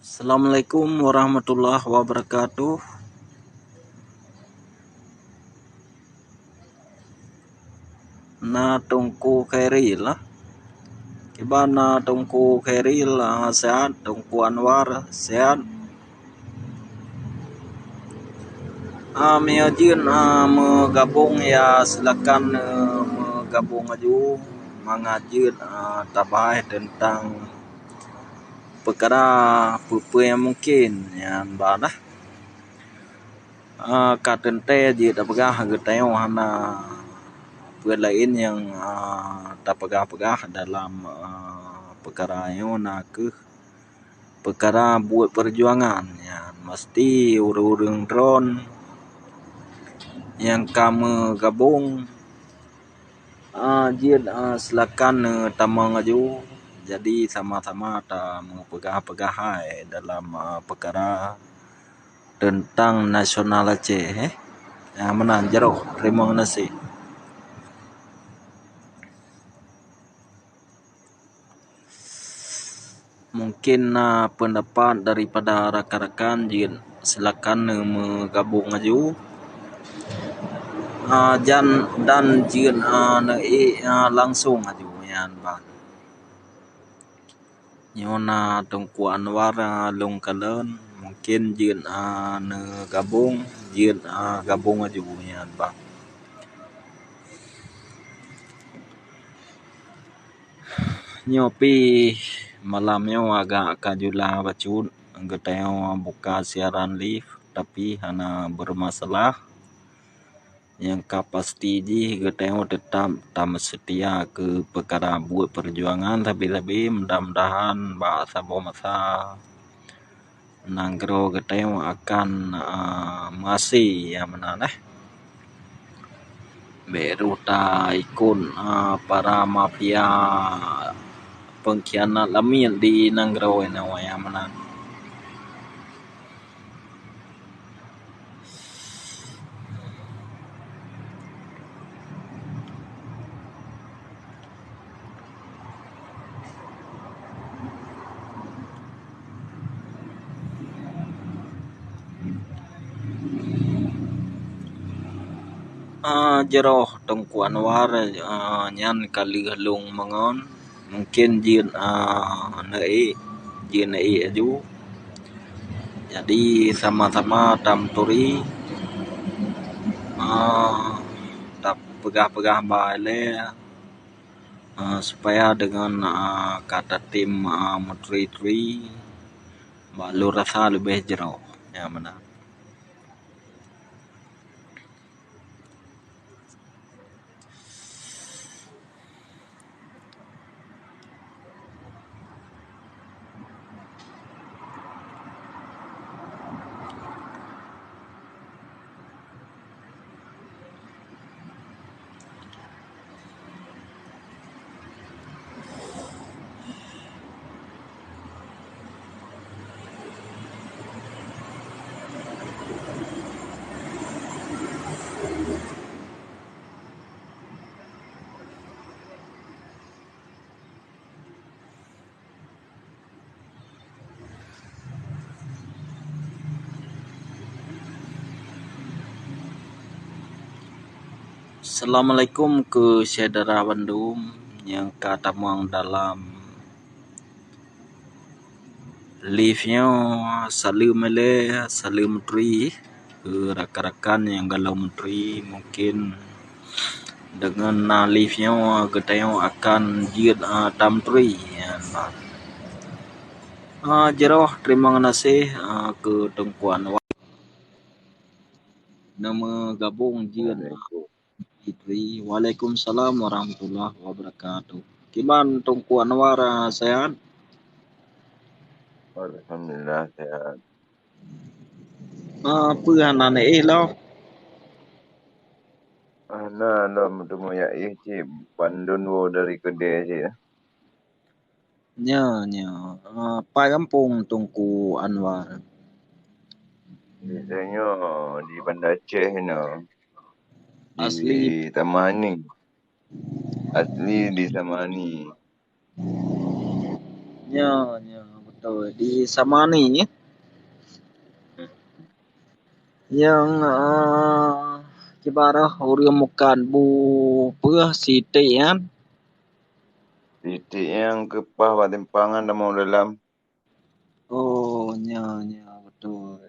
Assalamualaikum warahmatullahi wabarakatuh. Na tungku Khairil lah. Kibana tungku Khairil sehat, tungku Anwar sehat. Miajin menggabung ya silakan menggabung aja mengajin tabai tentang perkara apa yang mungkin yang badah. Katente je dah pegah geteo hana lain yang tak pegah-pegah dalam perkara yang nak ke perkara buat perjuangan ya mesti urang-urang drone yang kamu gabung jin silakan tamang aju jadi sama-sama ta pegah-pegah dalam perkara tentang nasional Aceh yang menang jauh terima kasih. Mungkin pendapat daripada rakan-rakan jin silakan menggabung aju dan jin langsung aju yan ban nyona Tengku Anwar long kalen mungkin jin gabung jin gabung aju yan ban nyopi malamnya agak kajula bacun geteo buka siaran live tapi hana bermasalah yang kapasti ji geteo tetap tam setia ke perkara buat perjuangan tapi mudah-mudahan bahasa masa nanggro geteo akan masih ya menaneh beruta ikun para mafia pengkhianat lamil di nanggro yang menang. Jeroh Tengku Anwar nyan kali galung mangon mungkin jin nai aju jadi sama-sama tam turi tak pegah-pegah bale supaya dengan kata tim menteri balu rasa lebih jeroh ya mana. Assalamualaikum ke saudara Bandung yang katamang dalam live-nya salam menteri ke rakan-rakan yang galau menteri mungkin dengan live-nya geteo akan jid tamtri ya jeroh terima kasih ke Tengku Anwar nama gabung jid Fitri. Waalaikumsalam warahmatullahi wabarakatuh. Gimana Tengku Anwar sehat? Alhamdulillah sehat. Apa anak lah? Ana mutemu ya cik Bandun wo dari kedai cik. Nya. Pai kampung Tengku Anwar. Biasanya di Banda Aceh ni. Asli Di Tamani. Asli di Tamani. nya Di Samani yang kibarah orang makan bu puah sitik kan. Titik yang kepah batimpangan dan mau dalam. Oh, nya betul.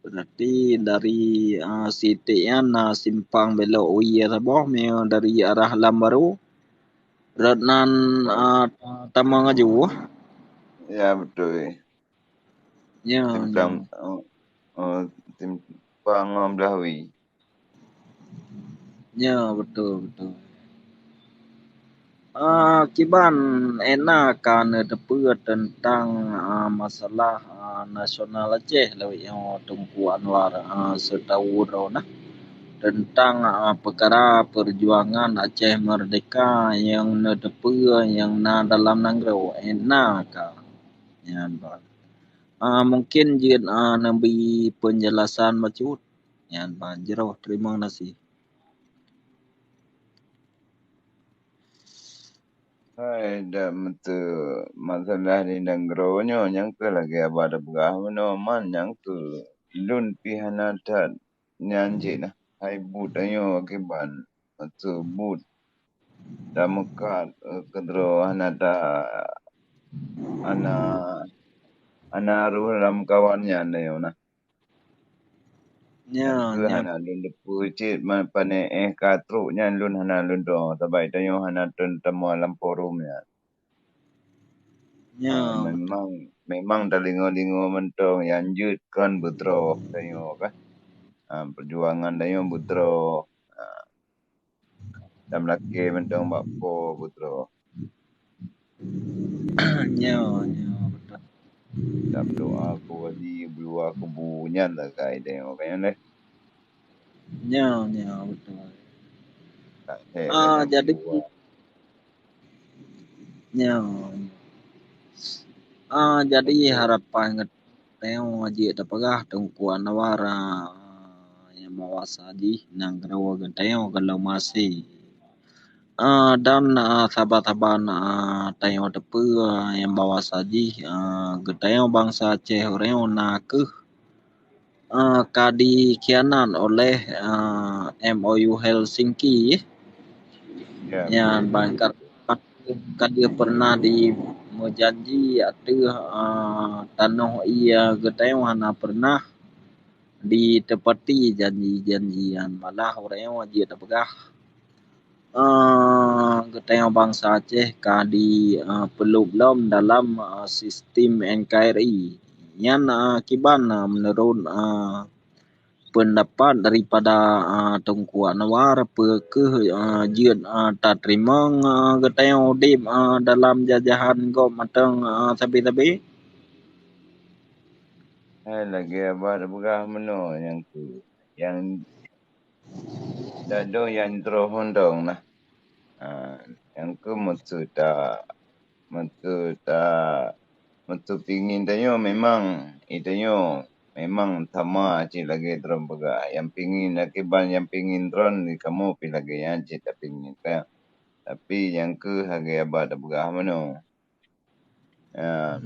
Berarti dari sitik kan simpang belok Uye Saboh dari arah Lambaru. Retnan Tamang Aju. Ya betul. Nya Timpang timpang Belawi. betul. Kiban enak kan depa tentang masalah nasional Aceh lah yang Tunku Anwar setahu nah tentang perkara perjuangan Aceh Merdeka yang depa yang dalam nanggro enak kan. Yan bang. Mungkin jin nabi penjelasan macut. Yan bang jero terima kasih. Hai, dah mentu masalah di nangronyo yang ke lagi abada begah menoman yang ke lun pihanatat nyanji nah. Hai but ayo akiban mentu but damukat kedro hanada ana ana ruh dalam kawannya ayo nah. Yang ke Nya hana lun depu cit man pane katru nyan lun hana lun do tabai tayo hana tun temu alam forum ya. nya Memang dalingo-lingo mentong yang jut kan butro tayo kan. Perjuangan tayo butro. Dam laki mentong bakpo butro. nya betul. Dam doa ko wadi blua ko bunyan lah kai tayo kaya ne. Nya betul. Tak kaya Jadi blua. nya jadi Betul. harapan ngeteo aji dapagah tungkuan nawara yang bawa saji nang grawa genteo kalau masih dan sahabat-sahabat tayo depe yang bawa saji genteo bangsa Aceh oreo nak kadikianan oleh MOU Helsinki Ya yang betul. bangkar kan dia pernah di menjanji ada tanah ia geteu hana pernah ditepati janji-janjian malah orang wajib tapegah geteu bangsa Aceh di belum dalam sistem NKRI yang kiban menurut pendapat daripada Tunku Anwar ke jeun tak terima geteu dim dalam jajahan go mateng sabi-sabi. Hai lagi abad begah meno yang tu. Yang dado yang terhondong nah. Yang ke mutu pingin tayo memang itayo memang tama ci lagi dron baga yang pingin akiban yang pingin dron di kamu pi lagi yang ci tak pingin ka tapi yang ke hage abad baga mano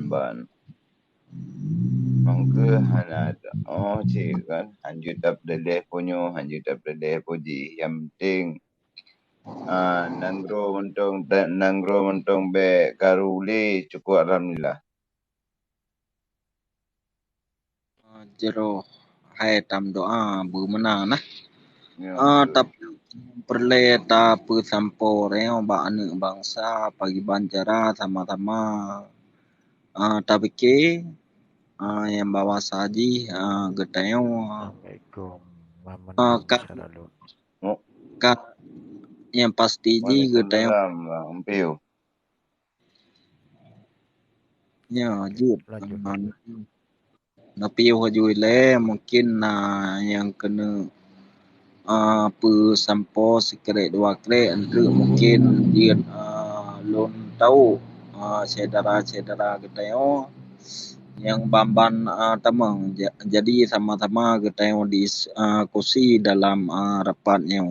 ban mangke hanad ci kan hanjut tap dede punyo hanjut tap dede puji yang penting nanggro mentong be karuli cukup alhamdulillah. Jero hai tam doa bermenang nah. Ya betul. Tapi perle ta pe sampo reo ba ane bangsa pagi banjara sama-sama tapi ke yang bawa saji geteu Assalamualaikum warahmatullahi kak wabarakatuh. Oh, kak yang pasti ji geteu Waalaikumsalam Ampiu. nya jut Lanjut. tapi hujui le mungkin yang kena pe sampo sekret dua kret untuk mungkin dia lon tahu saudara-saudara geteu yang bamban tamang jadi sama-sama geteu diskusi dalam rapatnya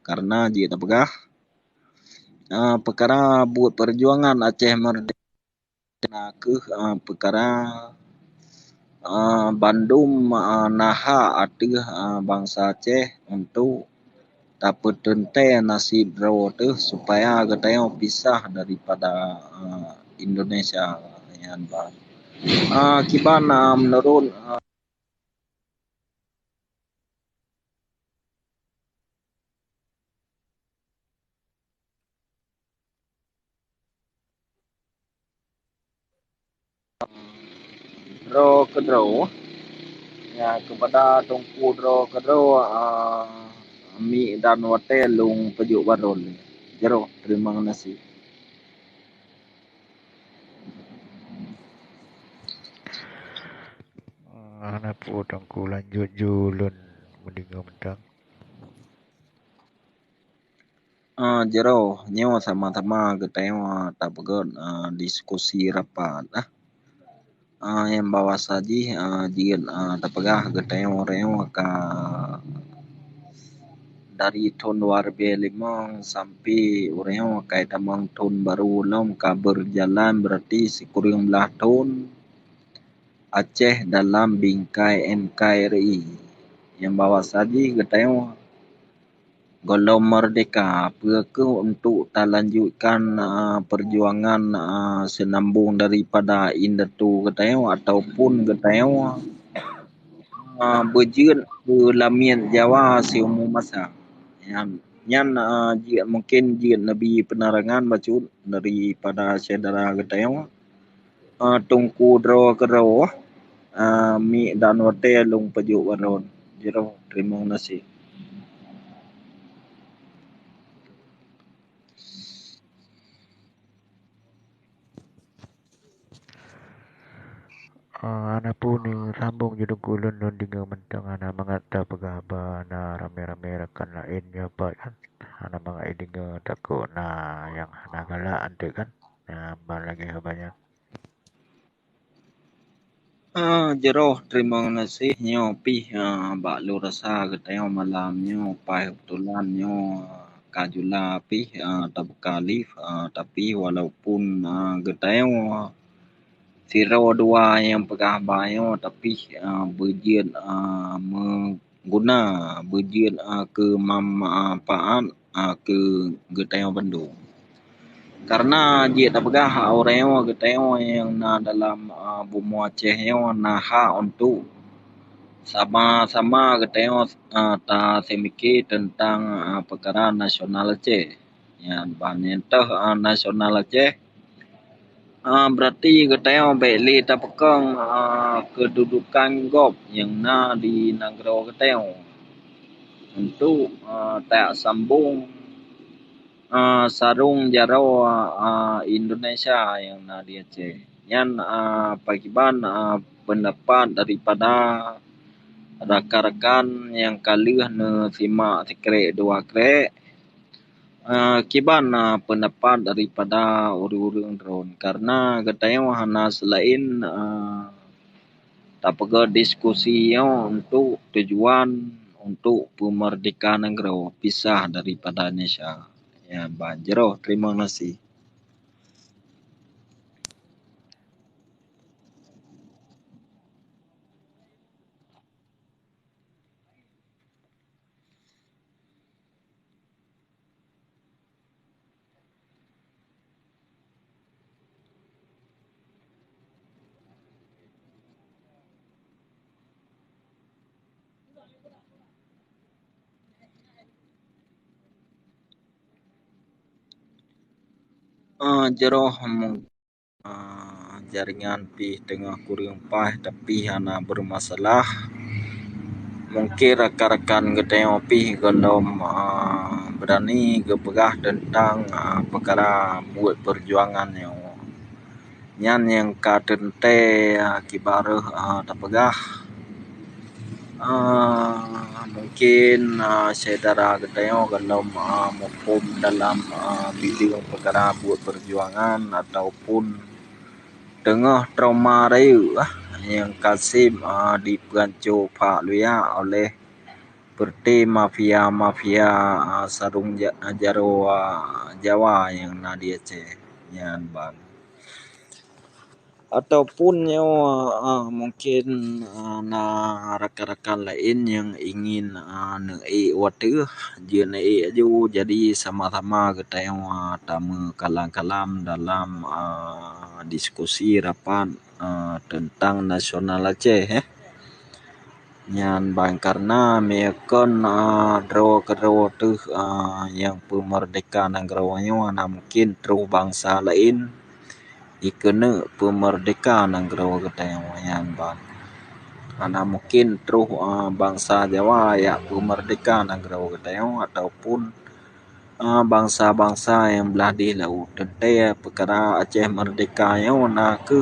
karena dia tapegah perkara buat perjuangan Aceh Merdeka ke perkara Bandung naha atih bangsa Aceh untuk dapat tente nasib draw tu supaya geteo pisah daripada Indonesia yan bang. Kiban menurut draw ke draw ya kepada tungku draw ke draw mi dan wate lung pejuk barol jero terima kasih. Ana pu tongku lanjut julun mendengar mentang. Jero nyo sama-sama geteo tak begot diskusi rapat yang bawa saji jian tapagah geteo reo ka dari tahun 2005 sampai reo kai tamang tahun baru lom ka berjalan berarti sekurang belah tahun Aceh dalam bingkai NKRI yang bawa saji geteo Golong Merdeka ke untuk tak lanjutkan perjuangan senambung daripada Indatu Geteo ataupun Geteo berjeut ke Lamian Jawa seumur masa. Yang jika mungkin jika lebih penerangan bacut daripada saudara Geteo tungku draw ke draw mi dan wate lung pejuk waron. Jero terima kasih. Ana pun ni sambung je dongku ulun non dengar mentang ana mengata pegaba na rame-rame rekan lainnya pak kan. Ana mengai dengar takut na yang ana galak ante kan. Ban lagi banyak. Jero terima kasih nyo pi bak lu rasa geteo malam nyo pai kebetulan nyo kajula pi tabkali tapi walaupun geteo 02 yang pegah bayo tapi berjien mengguna berjien kemanfaat ke geteo Bandung. Karena dia tak pegah orang geteo yang dalam bumi Aceh yang naha untuk sama-sama geteo tak semikir tentang perkara nasional Aceh. Ya, banyak nasional Aceh berarti geteo beli tak pekang kedudukan GOP yang di negara geteo untuk tak sambung sarung jaro Indonesia yang di Aceh. Yang pagiban pendapat daripada rakan-rakan yang kalih ne simak sekrek dua krek kiban pendapat daripada orang-orang drone karena geteo hana selain tak perlu diskusi untuk tujuan untuk pemerdekaan negara pisah daripada Indonesia. Ya, Banjero, terima kasih. Jero jaringan pi tengah kurang pas tapi hana bermasalah. Mungkin rakan-rakan geteo pi gondom berani gepegah tentang perkara buat perjuangan yang katente kibareh tapegah mungkin saudara geteo gondom mumpum dalam bidang perkara buat perjuangan ataupun tengah trauma rayu yang Kasim diperancu Pak Luya oleh seperti mafia-mafia sarung jaro Jawa yang di Aceh. Yan bang. ataupun mungkin na rakan-rakan lain yang ingin water dia aju jadi sama-sama kita yang tama kalam-kalam dalam diskusi rapat tentang nasional Aceh nyan bang karena mekon draw tu yang pemerdekaan negarawanyo mungkin terus bangsa lain ikena pemerdekaan negara kita yang bang mungkin terus bangsa Jawa ya pemerdekaan negara kita ataupun bangsa-bangsa yang belah di laut tentu perkara Aceh merdeka ke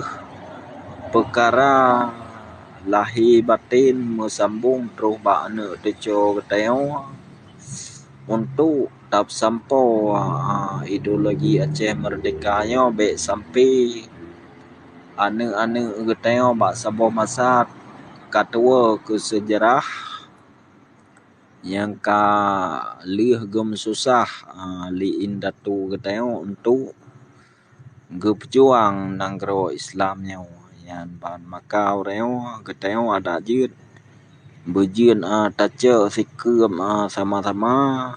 perkara lahir batin mesambung terus bakna teco kita untuk tap sampau ideologi Aceh merdeka be sampai ane kita bak saboh masa katua ke sejarah yang ka lih gem susah liin datu kita untuk berjuang negara Islamnya yan ban maka orang kita ada jid berjin taca sikem sama-sama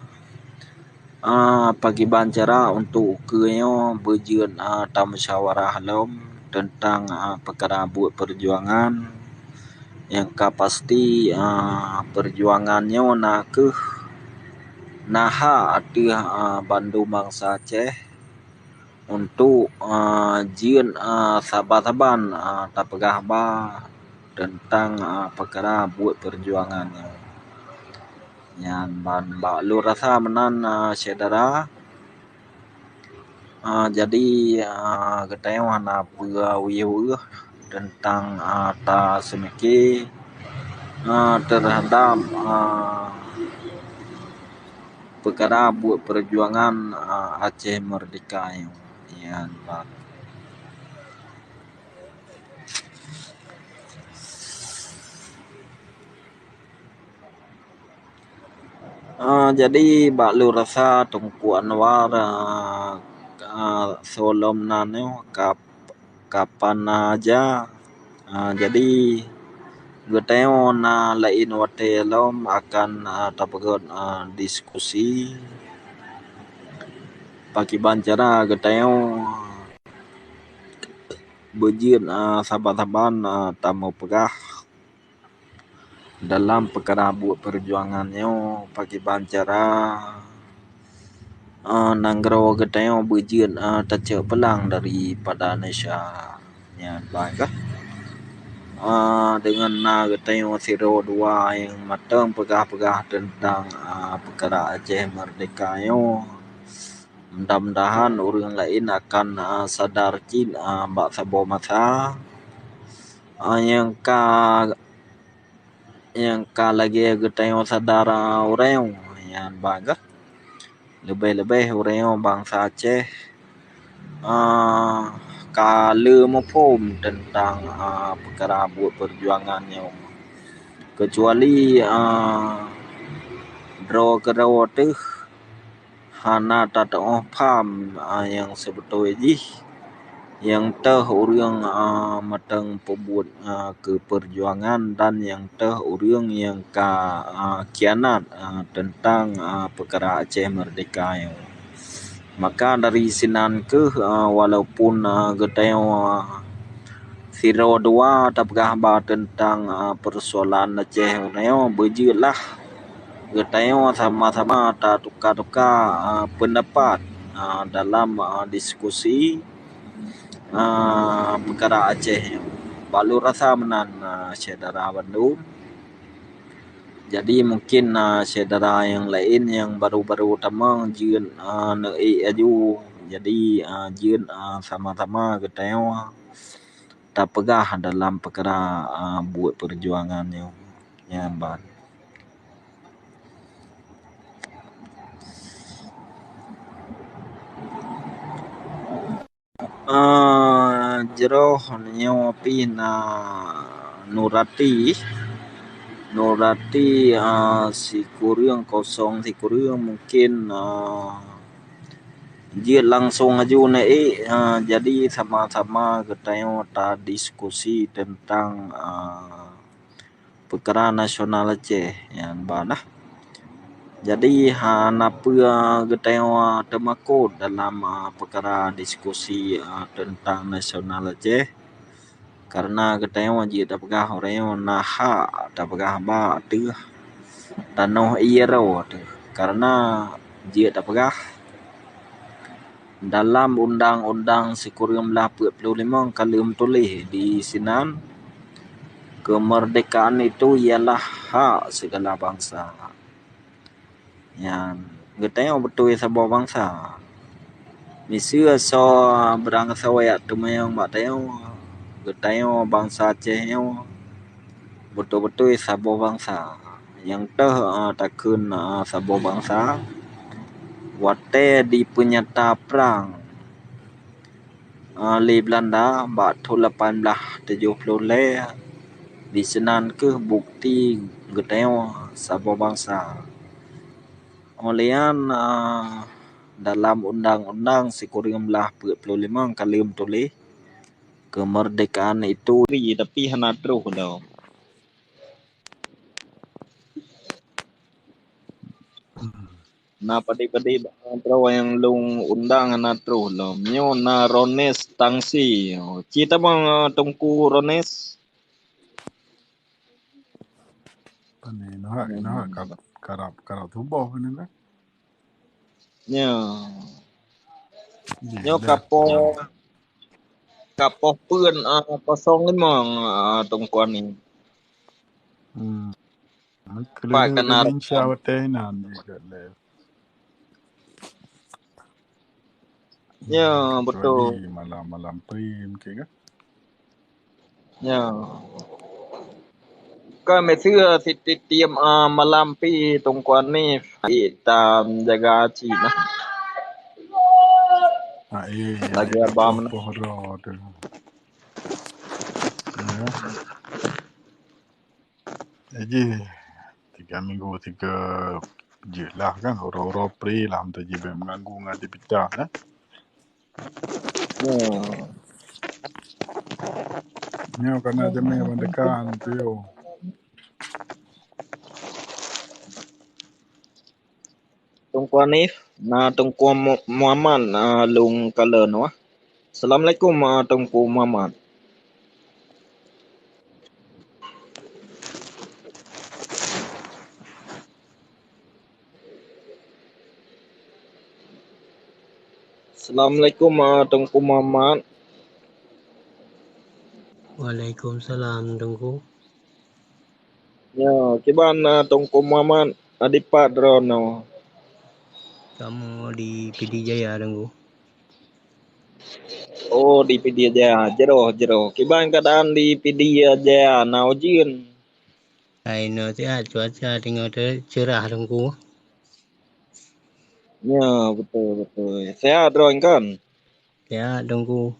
pagi bancara untuk kenyo berjin musyawarah lom tentang perkara buat perjuangan yang pasti perjuangannya ke naha ada bandu bangsa Aceh untuk jin sabar-saban tapegah ba tentang perkara buat perjuangannya yan ban ba lu rasa menan saudara jadi kita wana wiu tentang ta semiki terhadap perkara buat perjuangan Aceh merdeka yan bang. Jadi bak lu rasa Tunku Anwar solom nanyo kapan aja jadi geteo na lain wate lom akan tapagot diskusi pagi bancara geteo berjin saban-saban tamu pegah dalam perkara buat perjuangannya pagi bancara nanggro geteo berjin taca pelang daripada Indonesia yan baik dengan geteo 02 yang matang pegah-pegah tentang perkara Aceh merdeka mudah-mudahan orang lain akan sadar cin bak sabo masa yang lagi geteo sadar orang yan baik lebih-lebih orang bangsa Aceh kala mempom tentang perkara buat perjuangannya kecuali draw tu hana tak paham yang sebetulnya yang orang matang pembuat ke perjuangan dan yang orang yang kianat tentang perkara Aceh merdeka maka dari sinan ke walaupun geteo 02 tapgah ba tentang persoalan Aceh berjelah geteo sama-sama tukar-tukar pendapat dalam diskusi perkara Aceh balu rasa menan saudara Bandung. Jadi mungkin saudara yang lain yang baru-baru tamang jin aju jadi jin sama-sama geteo tapegah dalam perkara buat perjuangannya yan ban. Jeroh nyo pina Nurati si kurang kosong si kurang mungkin Dia langsung aju naik, jadi sama-sama kita ta diskusi tentang perkara nasional Aceh yang banah. Jadi napa kita termakut dalam perkara diskusi tentang nasional Aceh karena kita je tak pegah orang nak hak tak pegah ba tu tanah iero tu karena je tak pegah dalam undang-undang Sekurang 45 kalem tulis di sinan kemerdekaan itu ialah hak segala bangsa. Yang kita betul sebuah bangsa. Misi so berang sawaya tumayang batayong kita bangsa Aceh betul-betul sebuah bangsa. Yang takun sebuah bangsa wate di penyata perang li Belanda bak tahun 1870 di senan ke bukti geteo sebuah bangsa. Olean dalam undang-undang Sekurang 45 kalem tulis kemerdekaan itu tapi hana terus dah. Na padi-padi terus yang lung undang hana terus dah. Nyo na Rones Tangsi. Cita bang Tungku Rones. Pani nah karap tubuh ni lah. Nyo kapoh pun kosong limang tungkuan ni. Pak kena Indonesia watenan juga le. Ya betul. Malam prim ke kan? Ya. Kan mesir Siti tiam malam pi tungkuan ni tam jaga Cina. Lagi abang pohon tu. Ya. Jadi 3 minggu 3 je lah kan orang-orang pri lah hantar je mengganggu dengan aktivitas lah. Ni kena jemeh mendekan tu yo. tungkuan ni tungkuan Muhammad lung kalen wah. Assalamualaikum Tungku Muhammad. Assalamualaikum Tungku Muhammad. Waalaikumsalam Tungku. Ya, kiban Tungku Muhammad adipat drono. Kamu di PD Jaya Tungku. Oh di PD Jaya, jero. Kiban keadaan di PD Jaya naujin. Hai no sihat cuaca tengok cerah Tungku. Ya betul. Sehat dron kan? Sihat Tungku.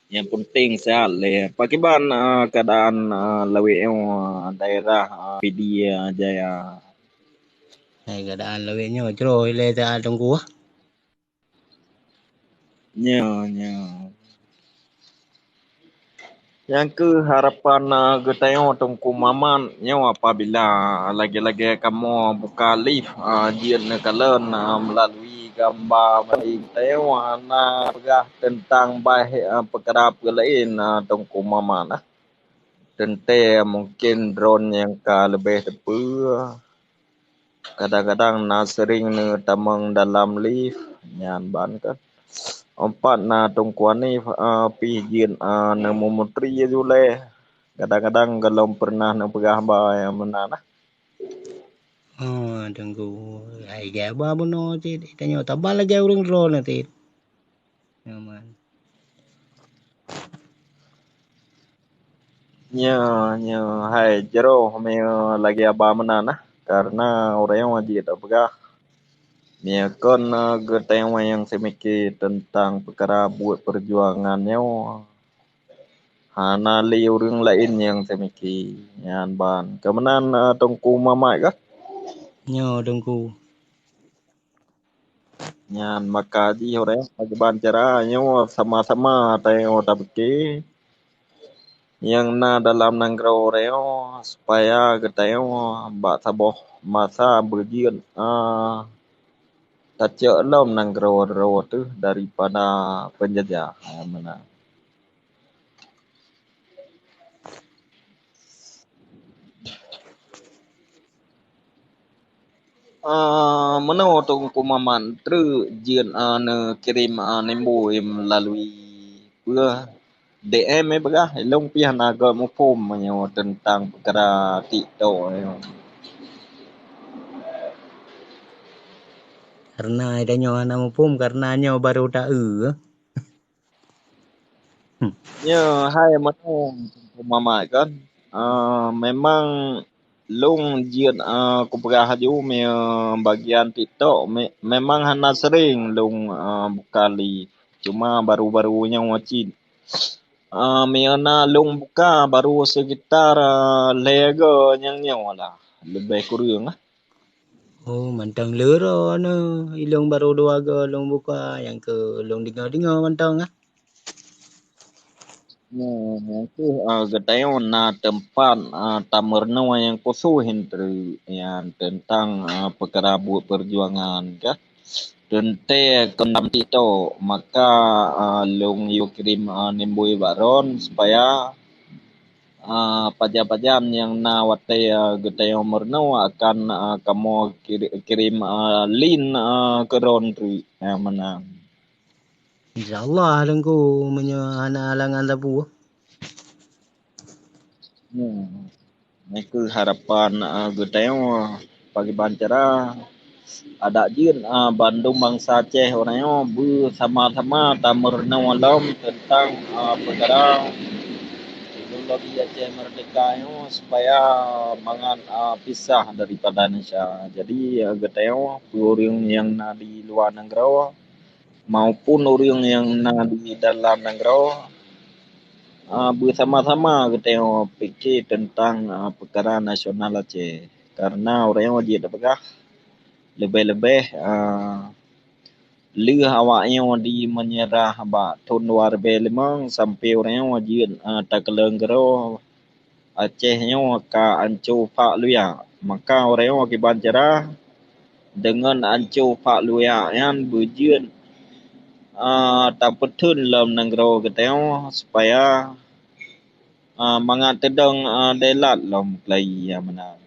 Yang penting sehat le. Pakiban keadaan lawi daerah PD Jaya. Hai keadaan lawiknya cerah le sihat Tungku. Ya. Yang ke harapan getayong Tungku Maman nyo apabila lagi-lagi kamu buka lift jian kalen melalui gambar dari getayong na pegah tentang baik perkara lain Tungku Maman tente mungkin drone yang lebih tepu kadang-kadang sering tamang dalam lift nyan ban kan. Empat tungkuan ni pijin nemu menteri jule. Kadang-kadang kalau pernah pegah ba yang menanah. Oh Tungku. Hai gaba buno ti tanya tabal lagi urang drone nanti. Nyaman. Nya hai jero me lagi aba menanah karena orang yang wajib tak pegah. Mia kon geteng yang semiki tentang perkara buat perjuangannya hana li urang lain yang semiki yan ban kemenan Tungku Mamat kah? Nyo Tungku. Nyan makaji orang bagi bancaranya sama-sama tayo tapke yang na dalam nanggro reo supaya ketayo mbak saboh masa berjian tace lom nanggro reo tu daripada penjajah mana. Mana tung kumaman tru jian ne kirim nembo melalui pua DM begah long pihak naga mupum tentang perkara TikTok. Karena idanyo anak mupum karena nyo baru dah Ya, hai mana mama kan. Memang long jian ku perah ju me bagian TikTok memang hana sering long bukali. Cuma baru-barunya wacin. Miana long buka baru sekitar lega yang nyawa lah. Lebih kurang lah. Oh, mantang lero no ilong baru dua ga long buka yang ke long dengar mantang ah. Itu getayo na tempat tamerno yang kusuhin yang tentang perkara buat perjuangan ka. Tente kendam tito maka long yu kirim nimbui baron supaya pajam-pajam yang na wate getayo merno akan kamu kirim lin keron tu menang. InsyaAllah dengku menyo anak halangan tapu. Itu harapan getayo pagi bancara ada jin Bandung bangsa Aceh orangnya bersama-sama tamerna walam tentang perkara ideologi Aceh Merdeka itu supaya mangan pisah daripada Indonesia. Jadi getayo orang yang di luar negara maupun orang yang di dalam negara bersama-sama kita fikir tentang perkara nasional Aceh. Karena orang dia dapat lebih-lebih lih awaknya di menyerah ba tahun 2005 sampai orang wajib tak kelenggero Acehnya ka ancu Pak Luya. Maka orang akibat cerah dengan ancu Pak Luya yang berjun tak petun dalam negara kita supaya mangat tedang delat lom klai yang menang.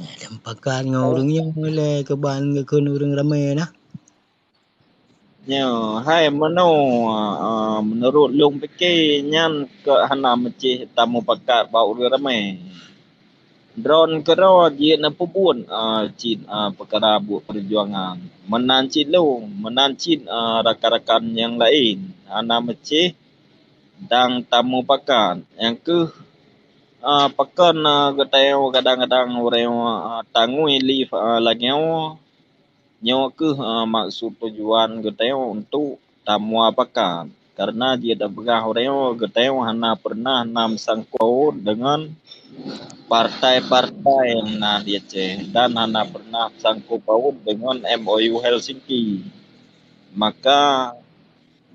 Lempakan dengan orangnya boleh keban ke orang ramai nah. Ya, hai mano menurut long fikir nyan ke hana mecih tamu pakat bau ramai. Drone kero dia na pubun cin perkara buat perjuangan. Menancit lu, menancit rakan-rakan yang lain. Hana mecih dan tamu pakat. Yang ke pakan getayo kadang-kadang orang tangui live lagi nyawa ke maksud tujuan getayo untuk tamu pakat. Karena dia dah berah orang getayo hana pernah nam sangkau dengan partai-partai yang di Aceh dan hana pernah sangkut paut dengan MOU Helsinki. Maka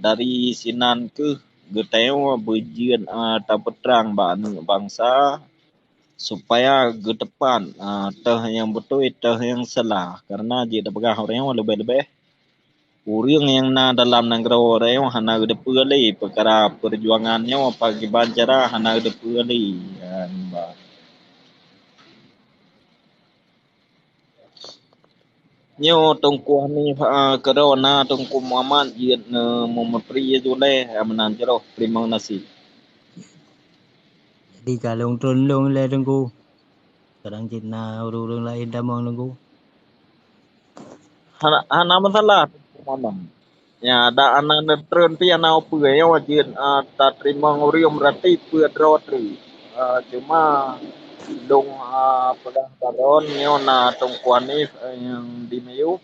dari sinan ke getayo berjian tak peterang bangsa supaya ke depan teh yang betul teh yang salah karena dia dah berah orang lebih-lebih orang yang dalam negara orang hana ada pilih perkara perjuangannya pagi bancara hana ada pilih kan bah. Nyo tungku ni corona tungku Muhammad jiat memepri jule amanan jero terima kasih. Jadi kalau tolong le dengku. Kadang Cina orang lain damang dengku. Hana masalah tungku Muhammad. Ya ada anak tren pi anak apa ya wajib tak terima ngurium berarti pedro tri. Cuma dong pedang baron nyo na tungku ni yang di Melayu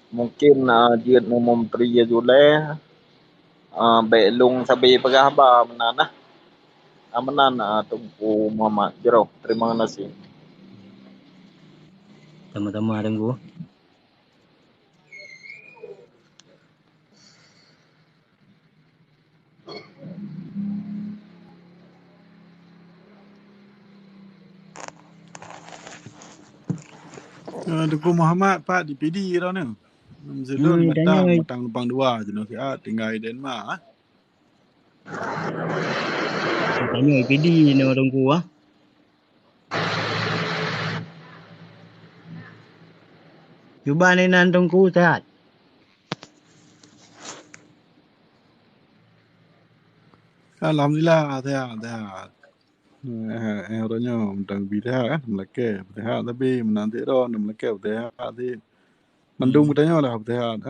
mungkin jiat memepri jule belung sabi pagahba menanah amanan tungku Muhammad jero terima kasih. Tama-tama tengku. Tengku Muhammad Pak di PD tau ni. Zedon Tanya matang lubang dua je no tinggal Denmark. tanya IPD ni tengku ah. Cuba ni nan tengku sehat. Alhamdulillah sehat. Orangnya tentang bidang kan melake sehat tapi menanti ron melake sehat di mendung bertanya lah sehat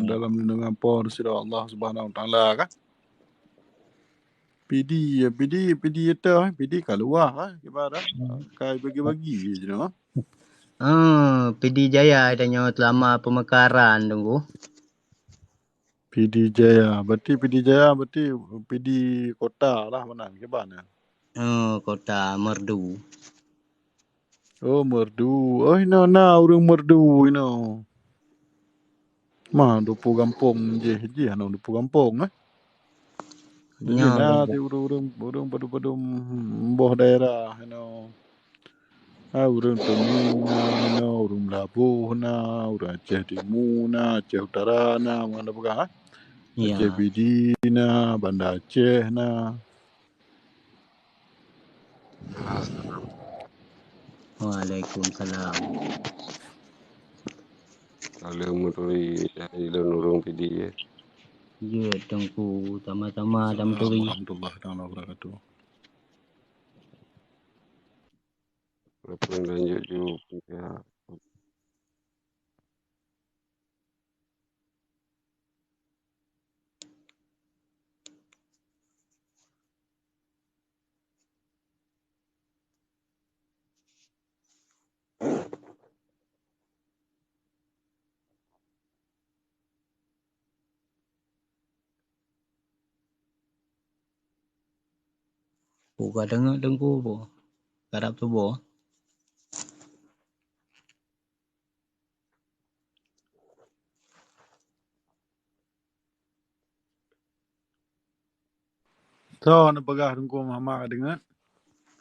dalam lindungan por sira Allah Subhanahu Wa Taala kan PD itu keluar gimana kai bagi-bagi je no PD Jaya tanya selama pemekaran tengku. PD Jaya berarti PD kota lah mana gimana Kota Merdu. oh merdu urang merdu mah 20 kampung je ano 20 kampung jadi Nya di urang padu boh daerah urang Tengina urang Labuh urang Aceh Timur Aceh Utara mana pegang Aceh ya. Bidi Banda Aceh Waalaikumsalam. Kalau muturi ilun urung PD Ya tengku sama-sama dam turi. Warahmatullahi taala wabarakatuh. walaupun lanjut juga Buka dengar tengku po. Karap tu po. So nak pegah Tengku Muhammad dengar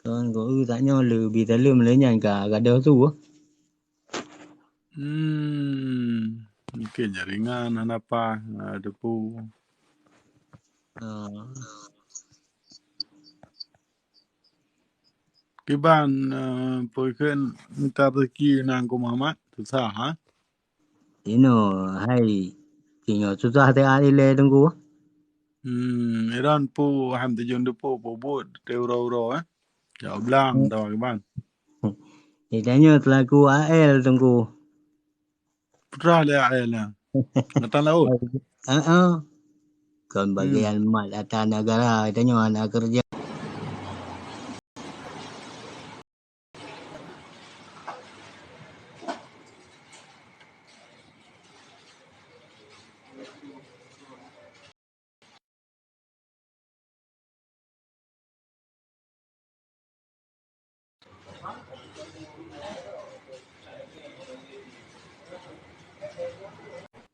Kan ko tanya lebih dalam le nyan ka ada tu. mungkin jaringan apa depu kiban poiken minta rezeki nang ku Muhammad susah ha Ino hai kinyo susah te ali le tengku. Iran pu ham te jon depu bobot te uro ya blang tau kiban Tanya telaku AL tengku. putra le aelnya ngatan laut Kan bagian mat atas negara tanya anak kerja.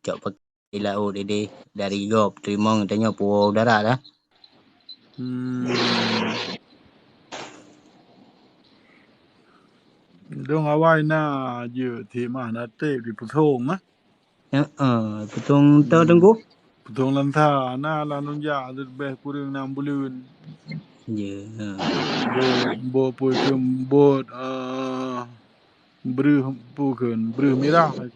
Cok pakai laut ini dari gop terima tanya pulau udara dah. dong awai na je thi ma na te di puthong Betul tahu tengku. puthong lantha na lanun ja de be kuring nam bulun Ya. bo poiken bot bukan merah kan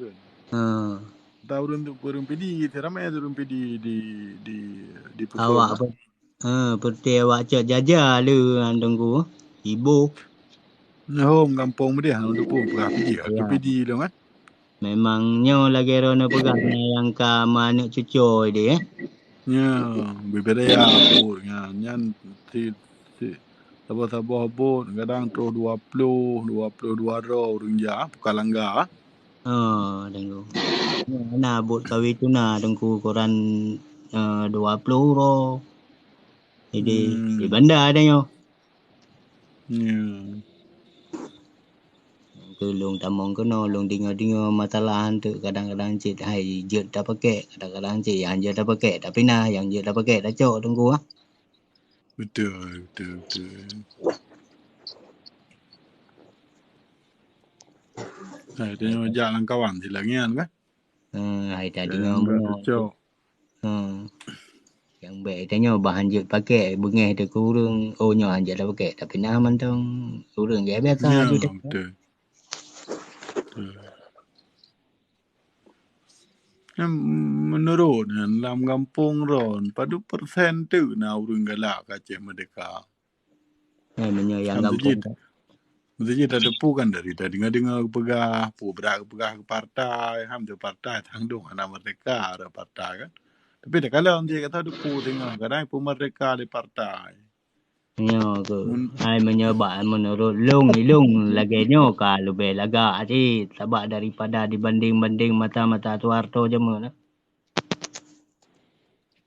tahu urang pidi ramai urang pidi di puthong Awak apa? Peti awak cak jaja lu tengku. Ibu. home kampung dia anu depu pegah pidi ke pidi dong kan Memangnya lagi rono pegang yang ka mana cucu dia nya bebedaya po nyan si sabah bot kadang tu 22 ro urang ja pukalangga tengku. Nah buat kawin tu nah tengku koran 20 ro. Jadi di bandar ada yo. ke long tamong kono long dengar masalah tu kadang-kadang cik hai je tak pakai, kadang-kadang cik yang je tak pakai tapi nah yang je tak pakai dah cok tunggu ah. Betul. Hai tanya jalan kawan di langian kan. Hai tak Yang dengar enggak mana. cocok. Yang baik tanya bahan je pakai bengih dia kurang nyo anje dah pakai tapi nah mentang kurang dia biasa Ya, je dah. betul. Yang menurut dalam kampung ron, padu persen tu na urang galak Aceh Merdeka. Menyo yang Ham kampung. Mesti ada pukan dari tadi dengar pegah, berak pegah ke partai, ham tu partai tangdung anak Merdeka ada partai kan. Tapi dah kalau dia kata depu tengah kadang pun Merdeka di partai. Menyo ke. Hai menyoba menurut long lagi nyo ka lebih laga ati sebab daripada dibanding mata-mata Soeharto je mana.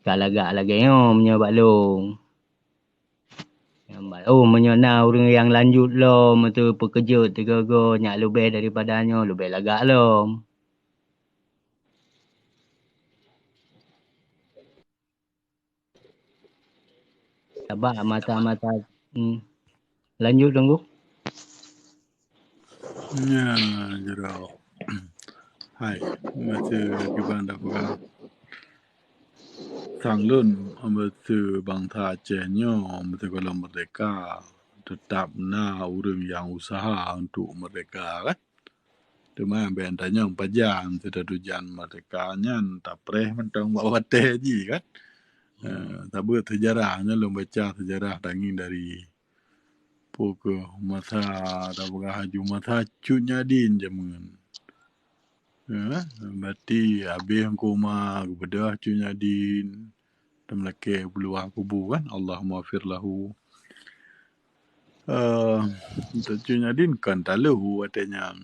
Ka laga lagi nyo menyoba long. Menyo na orang yang lanjut lo tu pekerja tiga-go nyak lebih daripadanya lebih lagak lo. Sebab mata-mata lanjut tunggu. Ya, jerau. Hai, masih kiban dah pegah. Tanglun betul bangsa Acehnya betul kalau merdeka tetap urang yang usaha untuk merdeka kan. Cuma bentanya pajan sudah tujuan merdekanya tak preh mentang bawa teh ji kan. Tapi sejarahnya lo baca sejarah daging dari pokok masa dah haju masa cunya din jaman. Berarti habis koma kepada cunya din temlake peluang kubu kan Allah maafir lahu cunya din kan talu katanya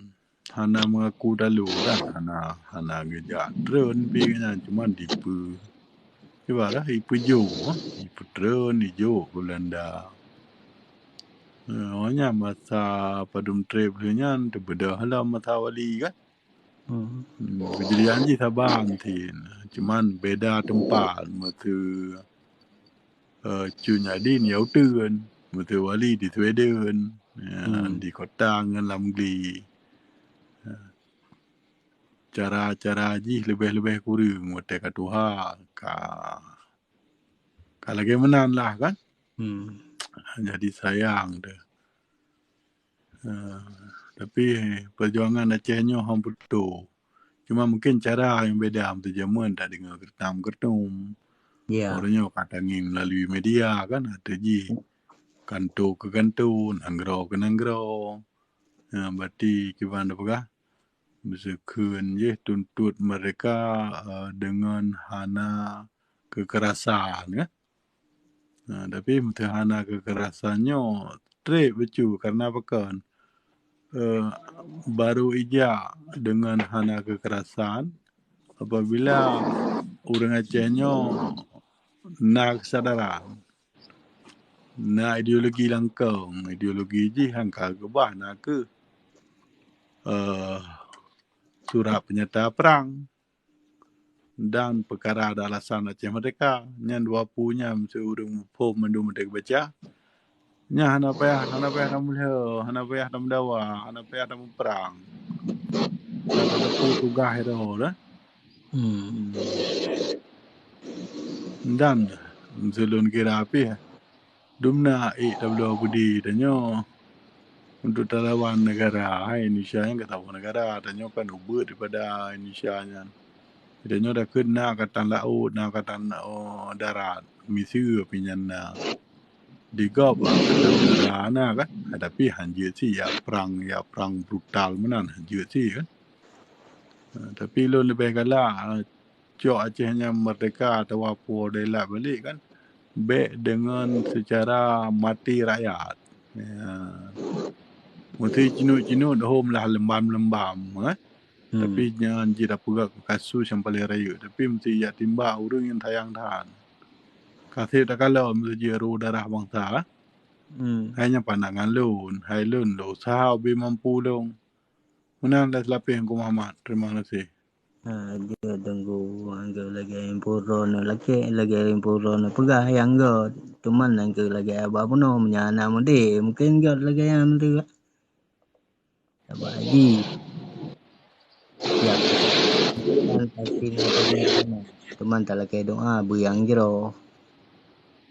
hana mengaku dalu kan hana ngejak drone pingnya cuma dipu ibarat ipu jo ipu drone ijo Belanda hanya masa padum trip nya bedah halam masa wali kan kejadian je Sabang tin cuman beda tempat masa cunya din yau turun masa wali di Sweden di kota dengan Lamgli cara ji lebih kurang mata katuha ka lagi menan lah kan jadi sayang dah tapi perjuangan Acehnya ham betul cuma mungkin cara yang beda ham tu zaman tak dengar kertam orangnya katangin melalui media kan ada ji kanto ke kanto nanggro ke nanggro berarti gimana pegah misalkan je tuntut mereka dengan hana kekerasan kan tapi hana kekerasannya trip becu karena apa kan baru ija dengan hana kekerasan apabila orang Acehnya nak kesadaran na ideologi langkang ideologi ji hangka gebah nak ke surat penyerta perang dan perkara ada alasan Aceh Merdeka yang dua punya seurang pom mendung merdeka baca nya hana payah namulha hana payah namdawa hana payah nam perang ada tugas itu dah dan selun kira api dumna WW Budi danyo untuk lawan negara Indonesia yang kata negara danyo kan ubut daripada Indonesia nya danyo dah kena katan laut na katan darat misi pinyana digop katan na kan tapi hanjir si ya perang brutal menan hanjir si kan tapi lo lebih galak cok Acehnya merdeka atau apa delak balik kan baik dengan secara mati rakyat mesti cinu home lah lembam tapi jangan jida pegak kasus yang paling raya tapi mesti ya timbak orang yang tayang tahan kasih tak kalau mesti jeru darah bangsa hanya pandangan lun hai lun lo sahau be mampu long Menang lapih Engkau Muhammad. Terima kasih. Dia tunggu angka lagi impuro no lagi impuro no pegah yang go cuman angka lagi apa pun no menyana mudi mungkin go lagi yang tu apa haji tiap kan pasti no pagi no cuman tak lagi doa buyang jero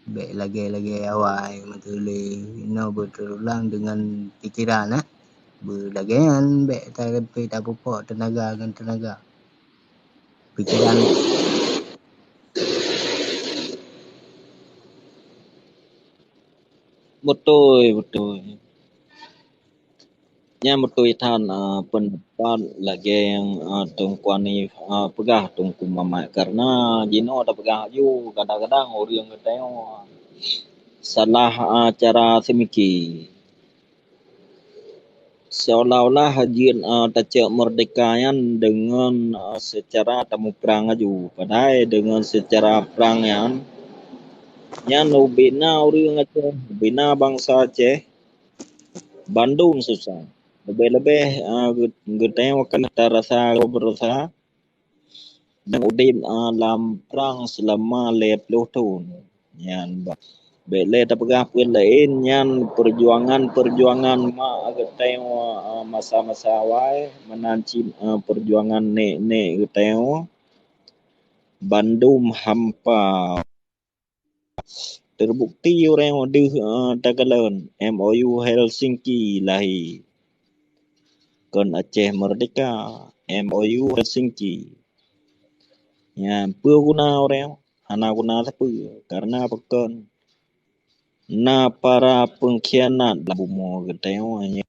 baik lagi awal matuli no berulang dengan pikiran berlagian baik tak pupuk tenaga kan tenaga pikiran betul. Nya betul than pendapat lagi yang tungkuan ni pegah tungku mamat karena jino ada pegah ju kadang-kadang orang kata salah cara semiki seolah-olah hajian tacak merdekayan dengan secara tamu perang aju padahal dengan secara perang yang nu bina orang Aceh bina bangsa Aceh Bandung susah lebih-lebih geteng akan terasa berusaha dan udin dalam perang selama 20 tahun yan bele tapagah pun lain yan perjuangan mak geteng masa-masa awal menanci perjuangan ne geteng Bandung hampa terbukti orang ada Tagalan MOU Helsinki lahir kon Aceh merdeka MOU Helsinki ya guna orang anak guna apa karena pekan na para pengkhianat labumo geteo hanya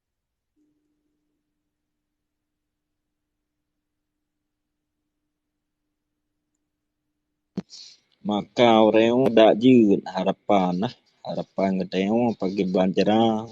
maka orang dak jeut harapan geteo pagi banjara